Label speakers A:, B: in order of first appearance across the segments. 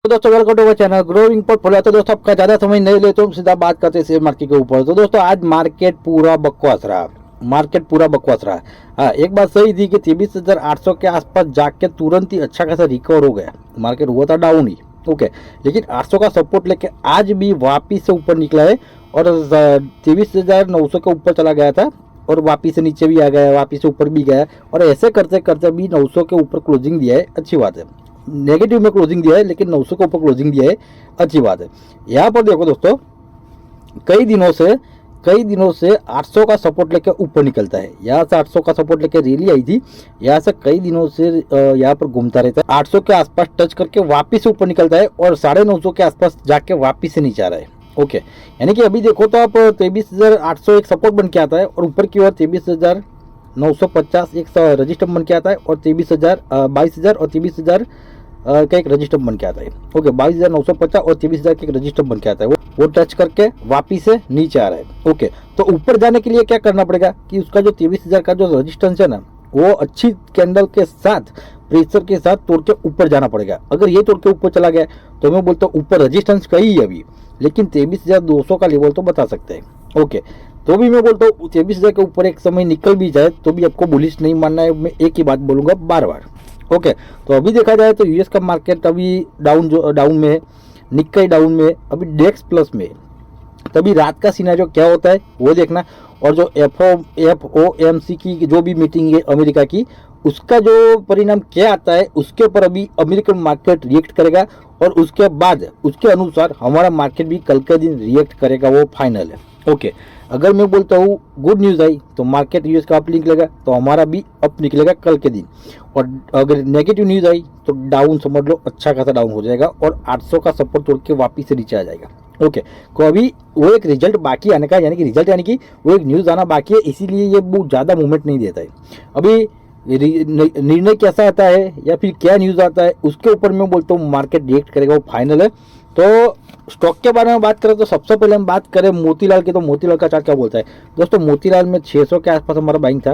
A: तो दोस्तों welcome to our channel growing portfolio. तो दोस्तों आपका ज़्यादा समय नहीं लेते हम सीधा बात करते हैं शेयर मार्केट के ऊपर। तो दोस्तों आज मार्केट पूरा बकवास रहा, मार्केट पूरा बकवास रहा। हाँ, एक बात सही थी कि 23,800 के आसपास जाके तुरंत ही अच्छा खासा रिकवर हो गया, मार्केट हुआ था डाउन ही। ओके, लेकिन 800 का सपोर्ट लेके आज भी वापिस से ऊपर निकला है और 23,900 के ऊपर चला गया था और वापिस से नीचे भी आ गया, वापिस से ऊपर भी गया और ऐसे करते करते भी 900 के ऊपर क्लोजिंग दिया है। अच्छी बात है, नेगेटिव में क्लोजिंग दिया है लेकिन 900 के ऊपर क्लोजिंग दिया है, अच्छी बात है। यहाँ पर देखो दोस्तों, कई दिनों से 800 का सपोर्ट लेके ऊपर निकलता है। यहाँ से 800 का सपोर्ट लेके रैली आई थी, यहाँ से कई दिनों से यहाँ पर घूमता रहता है, 800 के आसपास टच करके वापिस से ऊपर निकलता है और 950 के आसपास जाके वापिस से नीचे आ रहा है। ओके, यानी कि अभी देखो तो आप 23,800 एक सपोर्ट बन के आता है और ऊपर की ओर 23,950 एक रजिस्टर बन के आता है और 22,000 और 23,000 का एक रजिस्टर बन के आता है। ओके, 22,950 और 23,000 का एक रजिस्टर बन के आता है, वो टच करके वापिस से नीचे आ रहा है। ओके, तो ऊपर जाने के लिए क्या करना पड़ेगा कि उसका जो 23,000 का जो रजिस्टेंस है ना, वो अच्छी कैंडल के साथ प्रेशर के साथ तोड़ के ऊपर जाना पड़ेगा। अगर ये तोड़ के ऊपर चला गया तो मैं बोलता हूँ ऊपर रजिस्टेंस कहीं है अभी, लेकिन 23,200 का लेवल तो बता सकते हैं। ओके, तो भी मैं बोलता हूँ 23,000 के ऊपर एक समय निकल भी जाए तो भी आपको बुलिश नहीं मानना है। मैं एक ही बात बोलूँगा बार बार। ओके, तो अभी देखा जाए तो यूएस का मार्केट अभी डाउन में है, निक्काई डाउन में, अभी डेक्स प्लस में। तभी रात का सिनेरियो क्या होता है वो देखना, और जो FOMC की जो भी मीटिंग है अमेरिका की, उसका जो परिणाम क्या आता है उसके ऊपर अभी अमेरिकन मार्केट रिएक्ट करेगा और उसके बाद उसके अनुसार हमारा मार्केट भी कल के दिन रिएक्ट करेगा, वो फाइनल है। ओके, अगर मैं बोलता हूँ गुड न्यूज़ आई तो मार्केट यूएस का अप निकलेगा तो हमारा भी अप निकलेगा कल के दिन, और अगर नेगेटिव न्यूज़ आई तो डाउन समझ लो, अच्छा खासा डाउन हो जाएगा और 800 का सपोर्ट तोड़ के वापिस से नीचे आ जाएगा। ओके, तो अभी वो एक रिजल्ट बाकी आने का, यानी कि वो एक न्यूज़ आना बाकी है, इसीलिए ये बहुत ज़्यादा मूवमेंट नहीं देता है। अभी निर्णय कैसा आता है या फिर क्या न्यूज़ आता है उसके ऊपर मैं बोलता हूँ मार्केट रिएक्ट करेगा, वो फाइनल है। तो स्टॉक के बारे में बात करें तो सबसे पहले हम बात करें मोतीलाल की, तो मोतीलाल का चार्ट क्या बोलता है दोस्तों। मोतीलाल में 600 के आसपास हमारा बाइंग था।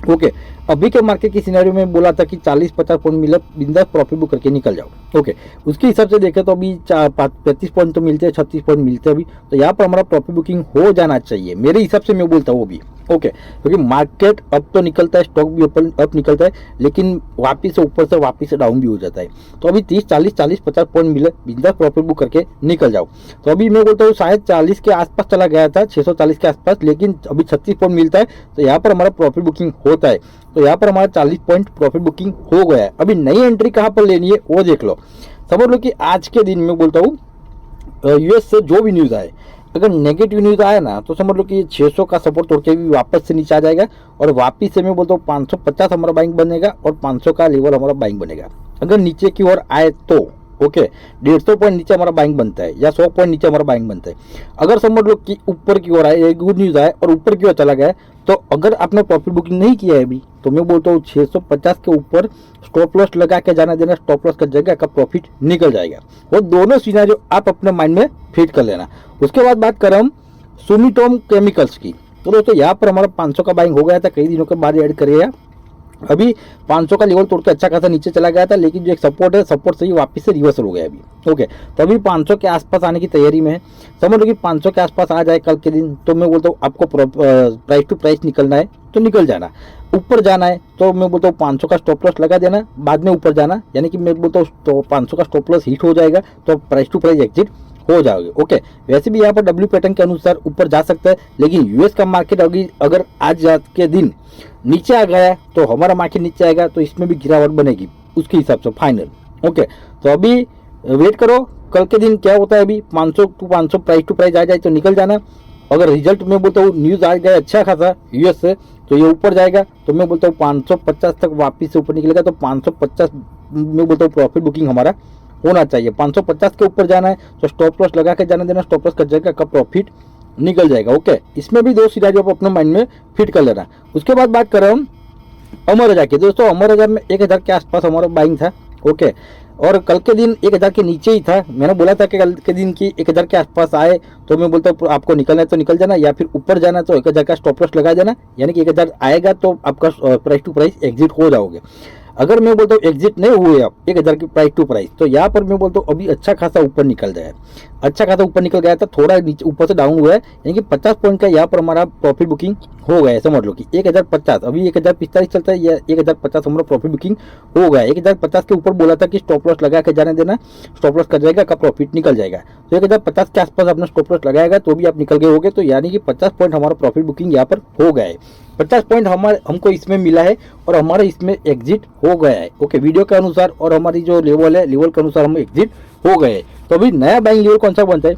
A: ओके, अभी के मार्केट की सिनेरियो में बोला था कि 40-50 पॉइंट मिले, बिंदास प्रॉफिट बुक करके निकल जाओ। ओके, उसके हिसाब से देखें तो अभी 35 पॉइंट तो मिलते हैं, 36 पॉइंट मिलते हैं अभी, तो यहाँ पर हमारा प्रॉफिट बुकिंग हो जाना चाहिए मेरे हिसाब से, मैं बोलता हूँ वो भी। ओके, क्योंकि मार्केट अप तो निकलता है, स्टॉक भी अप निकलता है, लेकिन वापिस से ऊपर से वापिस से डाउन भी हो जाता है। तो अभी 30-40-50 पॉइंट मिले, बिंदास प्रॉफिट बुक करके निकल जाओ। तो अभी मैं बोलता हूँ शायद 40 के आसपास चला गया था, 640 के आसपास, लेकिन अभी 36 पॉइंट मिलता है, तो यहाँ पर हमारा प्रॉफिट बुकिंग होता है। तो यहाँ पर हमारा 40 पॉइंट प्रॉफिट बुकिंग हो गया है। अभी नई एंट्री कहाँ पर लेनी है वो देख लो। समझ लो कि आज के दिन में बोलता हूँ यूएस से जो भी न्यूज़ आए, अगर नेगेटिव न्यूज़ आया ना तो समझ लो कि 600 का सपोर्ट तोड़ के भी वापस से नीचे आ जाएगा और वापस से मैं बोलता हूँ 550 हमारा बाइंग बनेगा और 500 का लेवल हमारा बाइंग बनेगा। अगर नीचे की ओर आए तो ओके, 150 पॉइंट नीचे हमारा बाइंग बनता है या 100 पॉइंट नीचे हमारा बाइंग बनता है। अगर समझ लो कि ऊपर की ओर आए, गुड न्यूज़ आए और ऊपर की ओर चला गया, तो अगर आपने प्रॉफिट बुकिंग नहीं किया है अभी तो मैं बोलता हूँ 650 के ऊपर स्टॉप लॉस लगा के जाना देना, स्टॉप लॉस का जगह का प्रॉफिट निकल जाएगा। वो दोनों सिनेरियो आप अपने माइंड में फिट कर लेना। उसके बाद बात करें हम सुमिटोम केमिकल्स की, तो दोस्तों यहाँ पर हमारा 500 का बाइंग हो गया था, कई दिनों के बाद ऐड करेगा। अभी 500 का लेवल तोड़ के अच्छा खासा नीचे चला गया था, लेकिन जो एक सपोर्ट है, सपोर्ट से ही वापस से रिवर्सल हो गया अभी। ओके, तो अभी 500 के आसपास आने की तैयारी में है। समझ लो कि 500 के आसपास आ जाए कल के दिन, तो मैं बोलता हूँ आपको प्राइस टू प्राइस निकलना है तो निकल जाना। ऊपर जाना है तो मैं बोलता हूँ 500 का स्टॉप लॉस लगा देना, बाद में ऊपर जाना, यानी कि मैं बोलता हूँ 500 का स्टॉप लॉस हिट हो जाएगा तो प्राइस टू प्राइस एग्जिट हो जाओगे। ओके, वैसे भी यहाँ पर डब्ल्यू पैटर्न के अनुसार ऊपर जा सकता है, लेकिन यूएस का मार्केट अगर आज रात के दिन नीचे आ गया तो हमारा मार्केट नीचे आएगा, तो इसमें भी गिरावट बनेगी उसके हिसाब से फाइनल। ओके, तो अभी वेट करो कल के दिन क्या होता है। अभी 500 प्राइस टू प्राइस आ जाए तो निकल जाना। अगर रिजल्ट मैं बोलता हूँ न्यूज़ आ गया अच्छा खासा यूएस से तो ये ऊपर जाएगा, तो मैं बोलता हूँ 550 तक वापिस से ऊपर निकलेगा, तो 550 मैं बोलता हूँ प्रॉफिट बुकिंग हमारा होना चाहिए। 550 के ऊपर जाना है तो स्टॉप लॉस लगा के जाना देना, स्टॉप लॉस का जगह का प्रॉफिट निकल जाएगा। ओके, इसमें भी दो सिनेरियो आप अपने माइंड में फिट कर लेना। उसके बाद बात कर रहा हूँ अमर राजा की। दोस्तों अमर राजा में 1000 के आसपास हमारा बाइंग था। ओके, और कल के दिन 1000 के नीचे ही था। मैंने बोला था कि कल के दिन की 1000 के आसपास आए तो मैं बोलता हूँ आपको निकलना है तो निकल जाना, या फिर ऊपर जाना तो 1000 का स्टॉप लॉस लगा देना, यानी कि 1000 आएगा तो आपका प्राइस टू प्राइस एग्जिट हो जाओगे। अगर मैं बोलता हूँ एग्जिट नहीं हुए आप 1000 की प्राइस टू प्राइस, तो यहाँ पर मैं बोलता हूँ अभी अच्छा खासा ऊपर निकल जाए, अच्छा खासा ऊपर निकल गया था, थोड़ा नीचे ऊपर से डाउन हुआ है, यानी कि 50 पॉइंट का यहाँ पर हमारा प्रॉफिट बुकिंग हो गया है। समझ लो कि 1050, अभी 1045 चलता है, या 1050 हमारा प्रॉफिट बुकिंग हो गया है। 1050 के ऊपर बोला था कि स्टॉप लॉस लगा के जाने देना, स्टॉप लॉस कर जाएगा का प्रॉफिट निकल जाएगा। तो 1050 के आसपास अपना स्टॉप लॉस लगाएगा तो भी आप निकल गए होगे, तो यानी कि 50 पॉइंट हमारा प्रॉफिट बुकिंग यहाँ पर हो गया है। 50 पॉइंट हमको इसमें मिला है और हमारा इसमें एग्जिट हो गया है। ओके, वीडियो के अनुसार और हमारी जो लेवल है, लेवल के अनुसार हम एग्जिट हो गए। तो अभी नया बाइंग लेवल कौन सा बनता है,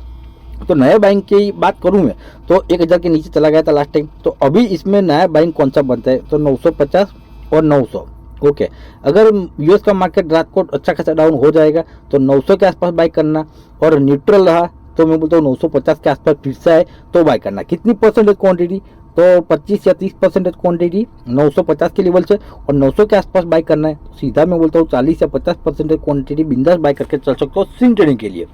A: तो नया बाइंग की बात करूं मैं तो 1000 के नीचे चला गया था लास्ट टाइम, तो अभी इसमें नया बाइंग कौन सा बनता है, तो 950 और 900। ओके, अगर यूएस का मार्केट रात को अच्छा खासा डाउन हो जाएगा तो 900 के आसपास बाई करना, और न्यूट्रल रहा तो मैं बोलता हूँ 950 के आसपास फिर से आए तो बाई करना। कितनी परसेंटेज क्वांटिटी, तो 25 या 30% क्वांटिटी 950 के लेवल से, और 900 के आसपास बाई करना है। सीधा मैं बोलता हूँ 40 या 50% क्वांटिटी बिंदास बाई करके चल सकते हो स्विंग ट्रेडिंग के लिए।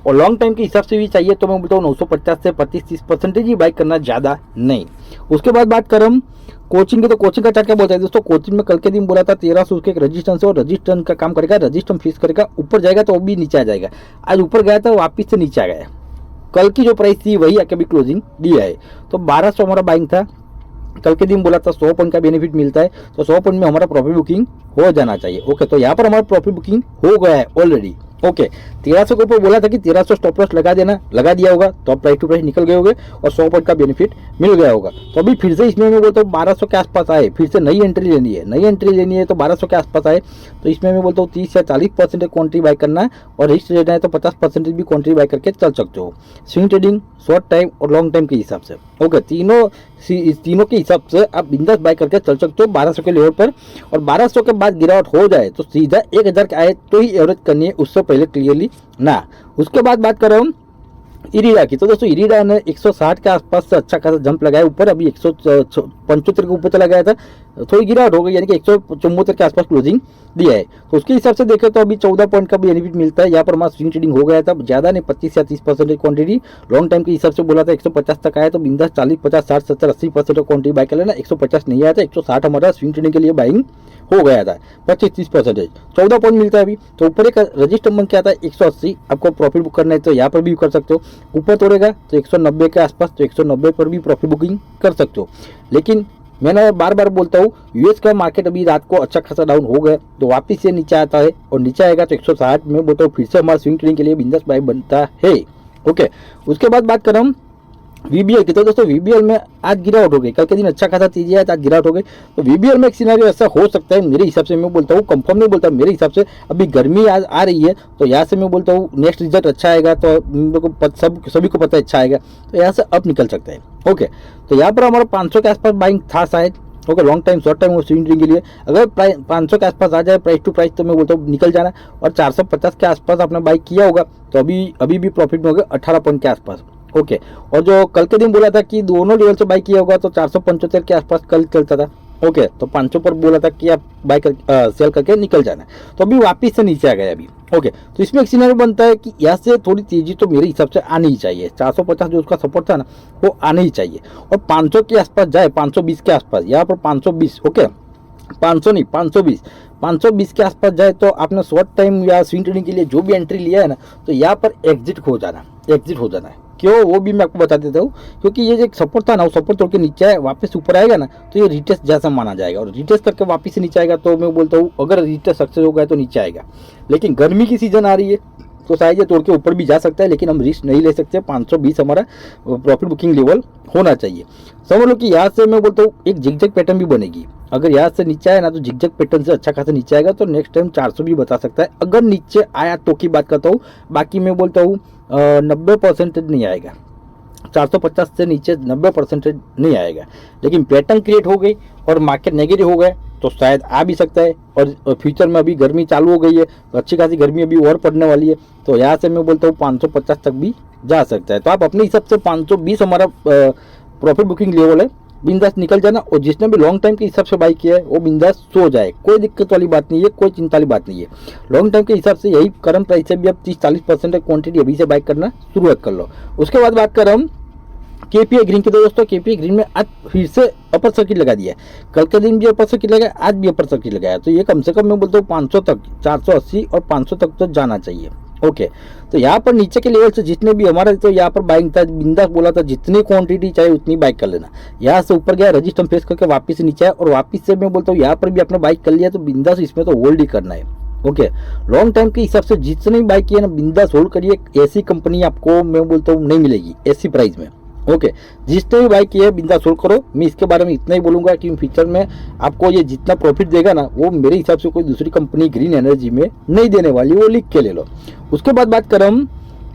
A: और लॉन्ग टाइम के हिसाब से भी चाहिए तो मैं बोलता हूँ 950 से 25-30% ही बाई करना, ज़्यादा नहीं। उसके बाद बात करें हम कोचिंग की, तो कोचिंग का चार्ट क्या बोलता है दोस्तों, कोचिंग में कल के दिन बोला था 1300 उसके एक रजिस्टेंस है, और रजिस्टेंस का काम करेगा, रजिस्टेंस फिक्स करेगा, ऊपर जाएगा तो भी नीचे आ जाएगा। आज ऊपर गया था वापिस से नीचे आ गया, कल की जो प्राइस थी वही आके भी क्लोजिंग दिया है। तो 1200 हमारा बाइंग था, कल के दिन बोला था 100 पॉइंट का बेनिफिट मिलता है, तो 100 पॉइंट में हमारा प्रॉफिट बुकिंग हो जाना चाहिए। ओके, तो यहाँ पर हमारा प्रॉफिट बुकिंग हो गया है ऑलरेडी। ओके, 1300 के ऊपर बोला था कि 1300 स्टॉप लॉस लगा देना, लगा दिया होगा तो आप प्राइस टू प्राइस निकल गए होगे और 100 पॉइंट का बेनिफिट मिल गया होगा। तो अभी फिर से इसमें मैं बोलता हूँ 1200 के आसपास आए, फिर से नई एंट्री लेनी है, नई एंट्री लेनी है तो 1200 के आसपास आए, तो इसमें मैं बोलता हूँ 30 या 40% क्वांटिटी बाय करना है, और रिस्क लेना है तो 50% भी क्वांटिटी बाय करके चल सकते हो, स्विंग ट्रेडिंग, शॉर्ट टाइम और लॉन्ग टाइम के हिसाब से। ओके, तीनों के हिसाब से आप बिंदास बाय करके चल सकते हो 1200 के लेवल पर, और 1200 के बाद गिरावट हो जाए तो सीधा 1000 के आए तो ही एवरेज करनी है, उससे पहले क्लियरली ना। उसके बाद बात कर रहा हूँ इरीडा की, तो दोस्तों इरीडा ने 160 के आसपास से अच्छा खासा जंप लगाया ऊपर, अभी 175 के ऊपर चला गया था, थोड़ी गिरावट हो गई, यानी कि 174 के आसपास क्लोजिंग दिया है। तो उसके हिसाब से देखें तो अभी 14 पॉइंट का बेनिफिट मिलता है। यहाँ पर हमारा स्विंग ट्रेडिंग हो गया था, ज़्यादा नहीं 25 या 30% क्वांटिटी। लॉन्ग टाइम के हिसाब से बोला था 150 तक आया तो बिंदास 40, 50, 60, 70, 80% क्वांटिटी बाय कर लेना। 150 नहीं आया था, 160 हमारा स्विंग ट्रेडिंग के लिए बाइंग हो गया था, 25-30%। 14 पॉइंट मिलता है अभी, तो ऊपर एक रजिस्टर बन के आता है 180, आपको प्रॉफिट बुक करना है तो यहाँ पर भी कर सकते हो। ऊपर तोड़ेगा तो 190 के आसपास, तो 190 पर भी प्रॉफिट बुकिंग कर सकते हो। लेकिन मैंने बार बार बोलता हूँ यूएस का मार्केट अभी रात को अच्छा खासा डाउन हो गया तो वापस से नीचे आता है, और नीचे आएगा तो 160 में बोलता हूँ फिर से हमारा स्विंग ट्रेडिंग के लिए बिंदास बाय बनता है। ओके, उसके बाद बात करें हम वीबीएल की, तो दोस्तों वीबीएल में आज गिरावट हो गई, कल के दिन अच्छा खासा तेजी है, आज गिरावट हो गई। तो वीबीएल में एक सिनेरियो ऐसा हो सकता है मेरे हिसाब से, मैं बोलता हूँ कंफर्म नहीं बोलता, मेरे हिसाब से अभी गर्मी आज आ रही है तो यहाँ से मैं बोलता हूँ नेक्स्ट रिजल्ट अच्छा आएगा, तो मेरे को सभी को पता है अच्छा आएगा, तो यहाँ से अप निकल सकता है। ओके, तो यहाँ पर हमारा 500 के आसपास बाइंग था शायद। Okay, long time short time और स्विंग ट्रेडिंग के लिए अगर 500 के आसपास आ जाए प्राइस टू प्राइस तो मैं बोलता हूँ निकल जाना, और 450 के आसपास आपने बाई किया होगा तो अभी भी प्रॉफिट में होगा 18 पॉइंट के आसपास। ओके, और जो कल के दिन बोला था कि दोनों लेवल से बाई किया होगा तो 475 के आसपास कल चलता था। ओके, तो 500 पर बोला था कि आप बाई कर सेल करके निकल जाना, तो अभी वापस से नीचे आ गया अभी। ओके, तो इसमें एक सिनेरियो बनता है कि यहाँ से थोड़ी तेजी तो मेरे हिसाब से आनी ही चाहिए, 450 जो उसका सपोर्ट था ना वो आना ही चाहिए, और 500 के आसपास जाए, 520 के आसपास, यहाँ पर 520, ओके 500 नहीं 520 के आसपास जाए तो आपने शॉर्ट टाइम या स्विंग ट्रेडिंग के लिए जो भी एंट्री लिया है ना तो यहाँ पर एग्जिट हो जाना है। क्यों, वो भी मैं आपको बता देता हूँ, क्योंकि ये जो एक सपोर्ट था ना वो सपोर्ट तोड़ के नीचे आए, वापस ऊपर आएगा ना तो ये रिटेस्ट जैसा माना जाएगा, और रिटेस्ट करके वापस से नीचे आएगा तो मैं बोलता हूँ अगर रिटेस्ट सक्सेस हो गया तो नीचे आएगा। लेकिन गर्मी की सीजन आ रही है तो शायद ये तोड़ के ऊपर भी जा सकता है, लेकिन हम रिस्क नहीं ले सकते। 520 हमारा प्रॉफिट बुकिंग लेवल होना चाहिए। समझ लो कि यहाँ से मैं बोलता हूँ एक जिगजैग पैटर्न भी बनेगी, अगर यहाँ से नीचे आया ना तो जिगजैग पैटर्न से अच्छा खासा नीचे आएगा तो नेक्स्ट टाइम 400 भी बता सकता है, अगर नीचे आया तो की बात करता हूँ। बाकी मैं बोलता हूँ 90% नहीं आएगा, 450 से नीचे 90% नहीं आएगा। लेकिन पैटर्न क्रिएट हो गई और मार्केट नेगेटिव हो गए तो शायद आ भी सकता है, और फ्यूचर में अभी गर्मी चालू हो गई है तो अच्छी खासी गर्मी अभी और पड़ने वाली है, तो यहाँ से मैं बोलता हूँ 550 तक भी जा सकता है। तो आप अपने हिसाब से 520 हमारा प्रॉफिट बुकिंग लेवल है, बिंदास निकल जाना, और जिसने भी लॉन्ग टाइम के हिसाब से बाई किया है वो बिंदास सो जाए, कोई दिक्कत वाली बात नहीं है, कोई चिंता वाली बात नहीं है। लॉन्ग टाइम के हिसाब से यही करंट प्राइस से भी आप 30-40% क्वांटिटी अभी से बाई करना शुरुआत कर लो। उसके बाद बात कर रहा हूँ केपीआई ग्रीन के दोस्तों केपीआई ग्रीन में आज फिर से अपर सर्किट लगा दिया है। कल के दिन भी अपर सर्किट लगाया, आज भी अपर सर्किट लगाया, तो ये कम से कम मैं बोलता हूँ 500 तक, 480 और 500 तक तो जाना चाहिए। ओके, तो यहाँ पर नीचे के लेवल से जितने भी हमारा तो यहाँ पर बाइंग था, बिंदास बोला था जितनी क्वांटिटी चाहे उतनी बाइक कर लेना। यहाँ से ऊपर गया, रजिस्टर फेस करके वापस से नीचे आया और वापस से मैं बोलता हूँ यहाँ पर भी अपने बाइक कर लिया, तो बिंदास इसमें तो होल्ड ही करना है। ओके, लॉन्ग टाइम के हिसाब से जितनी बाइक की है ना बिंदास होल्ड करिए। ऐसी कंपनी आपको मैं बोलता हूँ नहीं मिलेगी ऐसी प्राइस में। ओके, जिसने भी बाइक की है बिंदास होल्ड करो। मैं इसके बारे में इतना ही बोलूंगा कि फ्यूचर में आपको ये जितना प्रॉफिट देगा ना वो मेरे हिसाब से कोई दूसरी कंपनी ग्रीन एनर्जी में नहीं देने वाली, वो लिख के ले लो। उसके बाद बात करें हम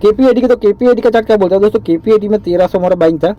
A: केपीआईडी का, तो केपीआईडी का चार्ट क्या बोलता है दोस्तों, केपीआईडी में 1300 हमारा बाइंग था।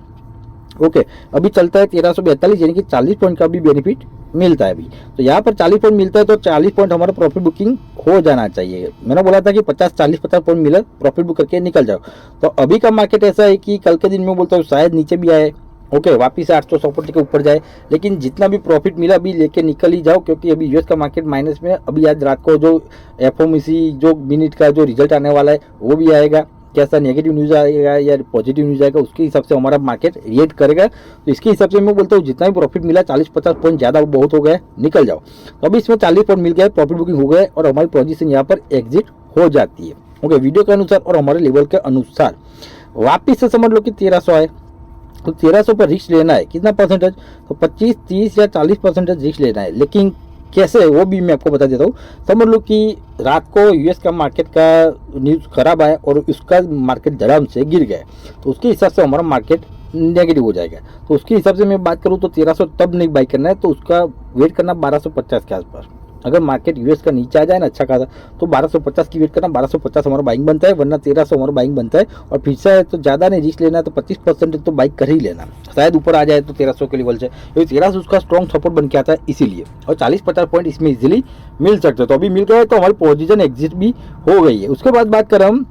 A: ओके, अभी चलता है 1342, यानी कि 40 पॉइंट का भी बेनिफिट मिलता है अभी। तो यहाँ पर 40 पॉइंट मिलता है, तो 40 पॉइंट हमारा प्रॉफिट बुकिंग हो जाना चाहिए। मैंने बोला था कि 50 पॉइंट मिले प्रॉफिट बुक करके निकल जाओ। तो अभी का मार्केट ऐसा है कि कल के दिन में बोलता हूँ शायद नीचे भी आए, ओके, वापिस से 800 पॉइंट के ऊपर जाए, लेकिन जितना भी प्रॉफिट मिला अभी लेके निकल ही जाओ, क्योंकि अभी यूएस का मार्केट माइनस में। अभी आज रात को जो एफओएमसी जो मिनट का जो रिजल्ट आने वाला है वो भी आएगा, कैसा नेगेटिव न्यूज़ आएगा या पॉजिटिव न्यूज़ आएगा, उसके हिसाब से हमारा मार्केट रिएक्ट करेगा। तो इसके हिसाब से मैं बोलता हूँ जितना भी प्रॉफिट मिला 40-50 पॉइंट ज़्यादा बहुत हो गया, निकल जाओ। तो अभी इसमें 40 पॉइंट मिल गया, प्रॉफिट बुकिंग हो गया और हमारी पोजीशन यहाँ पर एग्जिट हो जाती है। ओके, वीडियो के अनुसार और हमारे लेवल के अनुसार वापिस से समझ लो कि 1300 आए, तो 1300 पर रिस्क लेना है। कितना परसेंटेज, तो 25, 30 या 40% रिस्क लेना है। लेकिन कैसे वो भी मैं आपको बता देता हूँ। समझ लो कि रात को यूएस का मार्केट का न्यूज़ खराब आया और उसका मार्केट धड़ाम से गिर गया, तो उसके हिसाब से हमारा मार्केट नेगेटिव हो जाएगा। तो उसके हिसाब से मैं बात करूँ तो 1300 तब नहीं बाई करना है, तो उसका वेट करना 1250 के आसपास। अगर मार्केट यूएस का नीचे आ जाए ना अच्छा खासा, तो 1250 की वेट करना, 1250 हमारा बाइंग बनता है, वरना 1300 हमारा बाइंग बनता है। और फिर से तो ज़्यादा नहीं रिस्क लेना है, तो 25% तो बाइक कर ही लेना, शायद ऊपर आ जाए तो 1300 के लेवल से, क्योंकि 1300 उसका स्ट्रॉन्ग सपोर्ट बन के आता है इसीलिए। और 40-50 पॉइंट इसमें इजीली मिल सकते हैं। तो अभी मिल गए, तो हमारी पोजीशन एग्जिट भी हो गई है। उसके बाद बात करें हम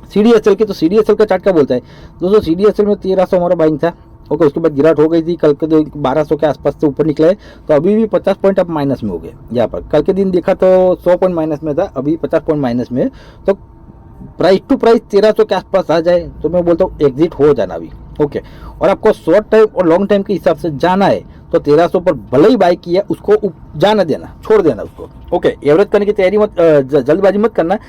A: CDSL की, तो CDSL का चार्ट क्या बोलता है दोस्तों, CDSL में 1300 हमारा बाइंग था। ओके, उसके बाद गिरावट हो गई थी, कल के 1200 के आसपास से ऊपर निकला है, तो अभी भी 50 पॉइंट अब माइनस में हो गए। यहाँ पर कल के दिन देखा तो 100 पॉइंट माइनस में था, अभी 50 पॉइंट माइनस में। तो प्राइस टू प्राइस 1300 के आसपास आ जाए तो मैं बोलता हूँ एग्जिट हो जाना अभी। ओके, और आपको शॉर्ट टाइम और लॉन्ग टाइम के हिसाब से जाना है तो 1300 पर भले ही बाई किया उसको जाना देना, छोड़ देना उसको। ओके, एवरेज करने की तैयारी मत, जल्दबाजी मत करना।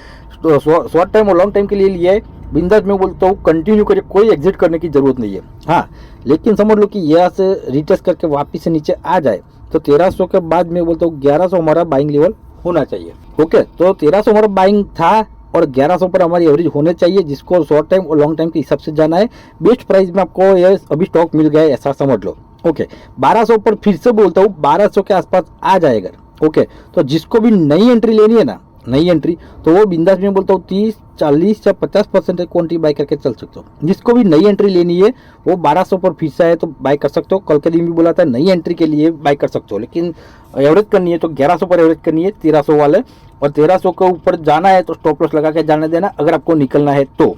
A: तो शॉर्ट टाइम और लॉन्ग टाइम के लिए लिया है, बिंदास में बोलता हूँ कंटिन्यू करिए, कोई एग्जिट करने की जरूरत नहीं है। हाँ, लेकिन समझ लो कि यहाँ से रिटेस्ट करके वापस से नीचे आ जाए तो 1300 के बाद मैं बोलता हूँ 1100 हमारा बाइंग लेवल होना चाहिए। ओके, तो 1300 हमारा बाइंग था और 1100 पर हमारी एवरेज होने चाहिए, जिसको शॉर्ट टाइम और लॉन्ग टाइम के हिसाब से जाना है। बेस्ट प्राइस में आपको ये अभी स्टॉक मिल गया है, ऐसा समझ लो। ओके, 1200 पर फिर से बोलता हूँ 1200 के आसपास आ जाएगा। ओके, तो जिसको भी नई एंट्री लेनी है ना, नई एंट्री, तो वो बिंदास में बोलता हूँ 30, 40 या 50% क्वांटिटी बाई करके चल सकते हो। जिसको भी नई एंट्री लेनी है वो 1200 पर फिर से आए तो बाई कर सकते हो। कल के दिन भी बोला था नई एंट्री के लिए बाई कर सकते हो, लेकिन एवरेज करनी है तो 1100 पर एवरेज करनी है 1300 वाले, और 1300 के ऊपर जाना है तो स्टॉप लॉस लगा के जाने देना अगर आपको निकलना है। तो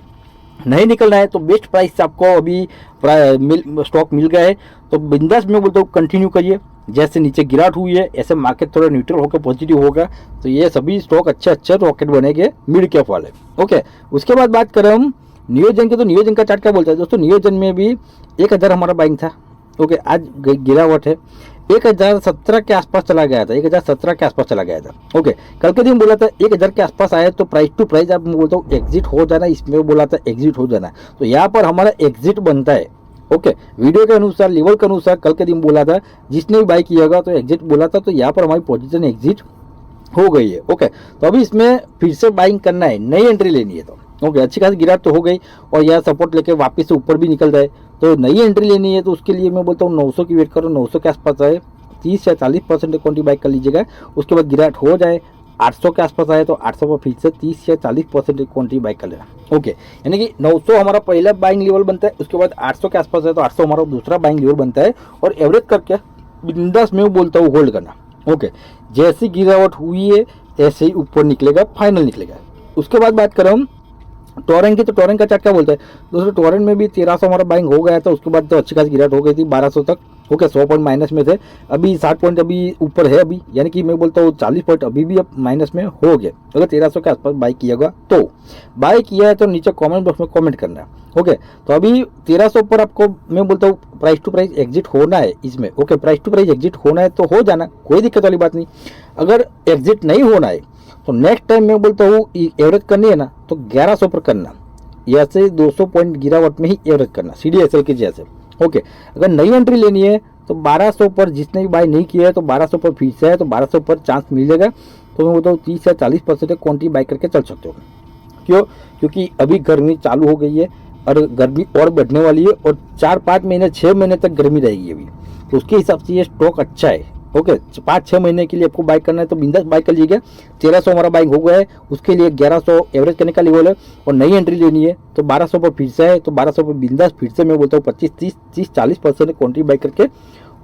A: नहीं निकलना है तो बेस्ट प्राइस से आपको अभी स्टॉक मिल गया है, तो बिंदास में बोलता हूँ कंटिन्यू करिए। जैसे नीचे गिरावट हुई है ऐसे मार्केट थोड़ा न्यूट्रल होकर पॉजिटिव होगा, तो ये सभी स्टॉक अच्छे रॉकेट बनेंगे मिड कैप वाले। ओके, उसके बाद बात करें हम नियोजन की, तो नियोजन का चार्ट क्या बोलता है दोस्तों, नियोजन में भी 1000 हमारा बाइंग था। ओके, आज गिरावट है, 1017 के आसपास चला गया था, 1017 के आसपास चला गया था। ओके, कल के दिन बोला था 1000 के आसपास आया तो प्राइस टू प्राइस आप बोलता हूँ एग्जिट हो जाना, इसमें बोला था एग्जिट हो जाना, तो यहाँ पर हमारा एग्जिट बनता है। ओके, वीडियो के अनुसार लेवल के अनुसार कल के दिन बोला था जिसने भी बाई किया होगा तो एग्जिट बोला था, तो यहाँ पर हमारी पोजीशन एग्जिट हो गई है। ओके, तो अभी इसमें फिर से बाइंग करना है, नई एंट्री लेनी है। तो ओके, अच्छी खासी गिरावट तो हो गई और यह सपोर्ट लेके वापस से ऊपर भी निकल जाए, तो नई एंट्री लेनी है तो उसके लिए मैं बोलता हूँ 900 की वेट करो, 900 के आसपास आए 30 या 40% क्वांटिटी बाइक कर लीजिएगा। उसके बाद गिरावट हो जाए 800 के आसपास आए तो 800 पर फिर से 30 या 40% क्वांटिटी बाइक कर लेना। ओके, यानी कि 900 हमारा पहला बाइंग लेवल बनता है, उसके बाद 800 के आसपास है तो 800 हमारा दूसरा बाइंग लेवल बनता है, और एवरेज करके बिंदास में बोलता हूँ होल्ड करना। ओके, जैसी गिरावट हुई है ऐसे ही ऊपर निकलेगा, फाइनल निकलेगा। उसके बाद बात करें हम टोरेंट की, तो टोरेंट का चार्ट क्या बोलता है दोस्तों, टोरेंट में भी 1300 हमारा बाइंग हो गया था, उसके बाद तो अच्छी खासी गिरावट हो गई थी 1200 तक। ओके 100 पॉइंट माइनस में थे, अभी 60 पॉइंट अभी ऊपर है अभी, यानी कि मैं बोलता हूँ 40 पॉइंट अभी भी अब माइनस में हो गए। अगर 1300 के आसपास बाई किया होगा तो बाई किया है तो नीचे कमेंट बॉक्स में कमेंट करना। ओके, तो अभी 1300 पर आपको मैं बोलता हूँ प्राइस टू प्राइस एग्जिट होना है इसमें। Okay, price to price exit होना है तो हो जाना, कोई दिक्कत वाली बात नहीं। अगर एग्जिट नहीं होना है तो नेक्स्ट टाइम मैं बोलता हूँ एवरेज करनी है ना तो 1100 पर करना, या से 200 पॉइंट गिरावट में ही एवरेज करना CDSL के जैसे। ओके, अगर नई एंट्री लेनी है तो 1200 पर, जिसने भी बाय नहीं किया है तो 1200 पर फिर से है तो 1200 पर चांस मिल जाएगा। तो मैं बोलता हूँ 30 या 40% क्वांटिटी बाय करके चल सकते हो। क्यों? क्योंकि अभी गर्मी चालू हो गई है और गर्मी और बढ़ने वाली है और 4-5 महीने 6 महीने तक गर्मी रहेगी अभी, तो उसके हिसाब से ये स्टॉक अच्छा है। ओके, 5-6 महीने के लिए आपको बाय करना है तो बिंदास बाय कर लीजिएगा। 1300 हमारा बाइंग हो गया है, उसके लिए 1100 एवरेज करने का लेवल है और नई एंट्री लेनी है तो 1200 पर फिर से है तो 1200 पर बिंदास फिर से मैं बोलता हूँ 25-30-40% क्वांटिटी बाय करके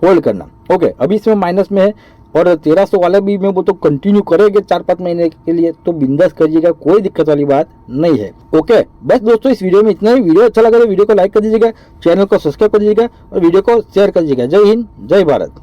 A: होल्ड करना। ओके, अभी इसमें माइनस में है और 1300 वाला भी मैं बोलता हूँ कंटिन्यू करेंगे 4-5 महीने के लिए तो बिंदास करिएगा, कोई दिक्कत वाली बात नहीं है। ओके, बस दोस्तों इस वीडियो में इतना ही। वीडियो अच्छा लगा तो वीडियो को लाइक कर दीजिएगा, चैनल को सब्सक्राइब कर दीजिएगा और वीडियो को शेयर कर दीजिएगा। जय हिंद, जय भारत।